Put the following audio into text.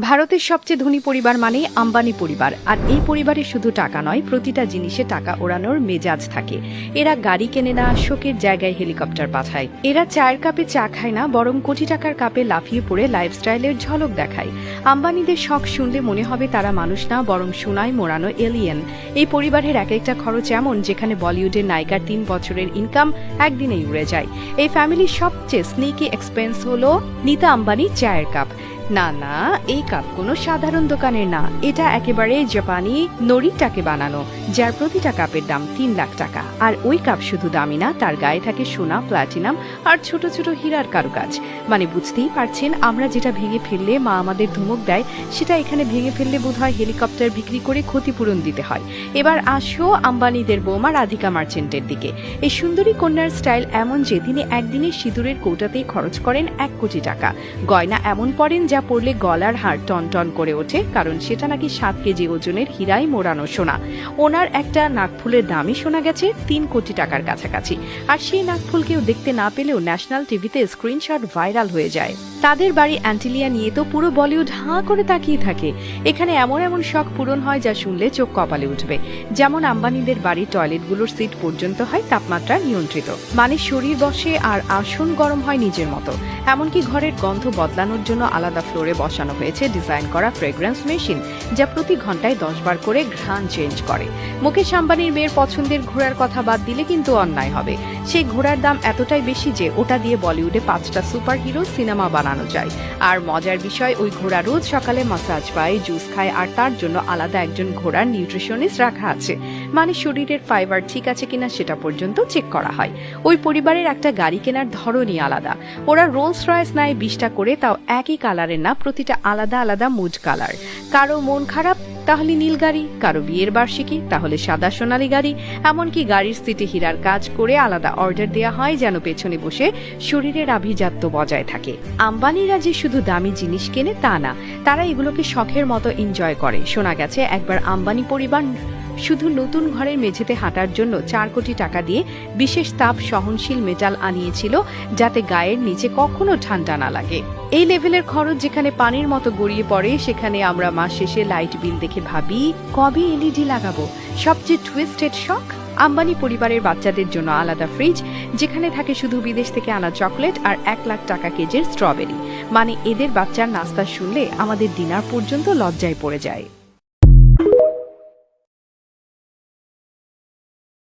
ভারতের সবচেয়ে ধনী পরিবার মানেই আম্বানি পরিবার। আর এই পরিবারে শুধু টাকা নয়, প্রতিটা জিনিসে টাকা ওড়ানোর মেজাজ থাকে। এরা গাড়ি কেনে না, শোকের জায়গায় হেলিকপ্টার পাঠায়। এরা চায়ের কাপে চা খায় না, বরং কোটি টাকার কাপে লাফিয়ে পড়ে লাইফস্টাইলের ঝলক দেখায়। আম্বানিদের শখ শুনলে মনে হবে তারা মানুষ না, বরং সোনায় মোড়ানো এলিয়েন। এই পরিবারের এক একটা খরচ এমন, যেখানে বলিউডের নায়িকার 3 বছরের ইনকাম একদিনেই উড়ে যায়। এই ফ্যামিলির সবচেয়ে স্নিকি এক্সপেন্স হলো নীতা আম্বানির চায়ের কাপ। না না, এই কাপ কোনো সাধারণ দোকানের না, এটা একেবারে জাপানি নরিটাকে বানানো, যার প্রতিটা কাপের দাম 3 লাখ টাকা। আর ওই কাপ শুধু দামি না, তার গায়ে থাকে সোনা, প্লাটিনাম আর ছোট ছোট হীরার কারুকাজ। মানে বুঝতেই পারছেন, আমরা যেটা ভেঙে ফেললে মা আমাদের ধমক দেয়, সেটা এখানে ভেঙে ফেললে বোধহয় হেলিকপ্টার বিক্রি করে ক্ষতিপূরণ দিতে হয়। এবার আসো আম্বানিদের বৌমা রাধিকা মার্চেন্টের দিকে। এই সুন্দরী কন্যার স্টাইল এমন যে তিনি একদিনের সিঁদুরের কৌটাতেই খরচ করেন 1 কোটি টাকা। গয়না এমন পরেন যা পড়লে গলার হাড় টন টন করে ওঠে, কারণ সেটা নাকি 7 কেজি ওজনের হীরায় মোড়ানো সোনা। ওনার একটা নাকফুলের দামই শোনা গেছে 3 কোটি টাকার কাছাকাছি। আর সেই নাকফুল কেউ দেখতে না পেলেও ন্যাশনাল টিভিতে স্ক্রিনশট ভাইরাল হয়ে যায়। তাদের বাড়ি অ্যান্টিলিয়া নিয়ে তো পুরো বলিউড হাঁ করে তাকিয়ে থাকে। এখানে এমন এমন শখ পূরণ হয় যা শুনলে চোখ কপালে উঠবে। যেমন আম্বানিদের বাড়ির টয়লেটগুলোর সিট পর্যন্ত হয় তাপমাত্রা নিয়ন্ত্রিত, মানে শরীর বসে আর আসন গরম হয় নিজের মতো। এমনকি ঘরের গন্ধ বদলানোর জন্য আলাদা ফ্লোরে বসানো হয়েছে ডিজাইন করা ফ্রেগ্রেন্স মেশিন, যা প্রতি ঘন্টায় 10 বার করে ঘ্রাণ চেঞ্জ করে। মুকেশ আম্বানির মেয়ের পছন্দের ঘোড়ার কথা বাদ দিলে কিন্তু অন্যায় হবে। সেই ঘোড়ার দাম এতটাই বেশি যে ওটা দিয়ে বলিউডে 5টা সুপার হিরো সিনেমা বানানো যায়। আর মজার বিষয়, ওই ঘোড়া রোজ সকালে মাসাজ পায়, জুস খায়, আর তার জন্য আলাদা একজন ঘোড়ার নিউট্রিশনিস্ট রাখা আছে। মানে শরীরের ফাইবার ঠিক আছে কিনা সেটা পর্যন্ত চেক করা হয়। ওই পরিবারের একটা গাড়ি কেনার ধরনই আলাদা। ওরা রোলস রয়েস নেয় 20টা করে, তাও একই কালারের না, প্রতিটা আলাদা আলাদা মুড কালার। কারো মন খারাপ তাহলে নীল গাড়ি, কারো বিয়ের বার্ষিকী তাহলে সাদা সোনালী গাড়ি। এমনকি গাড়ির সিটে হীরার কাজ করে আলাদা অর্ডার দেওয়া হয়, যেন পেছনে বসে শরীরের আভিজাত্য বজায় থাকে। আম্বানিরা যে শুধু দামি জিনিস কেনে তা না, তারা এগুলোকে শখের মতো এনজয় করে। শোনা গেছে একবার আম্বানি পরিবার শুধু নতুন ঘরের মেঝেতে হাঁটার জন্য 4 কোটি টাকা দিয়ে বিশেষ তাপ সহনশীল মেটাল আনিয়েছিল, যাতে গায়ের নিচে কখনো ঠান্ডা না লাগে। এই লেভেলের খরচ যেখানে পানির মতো গড়িয়ে পড়ে, সেখানে আমরা মাস শেষে লাইট বিল দেখে ভাবি কবে এলইডি লাগাবো। সবচেয়ে টুইস্টেড শখ, আম্বানি পরিবারের বাচ্চাদের জন্য আলাদা ফ্রিজ, যেখানে থাকে শুধু বিদেশ থেকে আনা চকলেট আর 1 লাখ টাকা কেজির স্ট্রবেরি। মানে এদের বাচ্চার নাস্তা শুনলে আমাদের ডিনার পর্যন্ত লজ্জায় পড়ে যায়।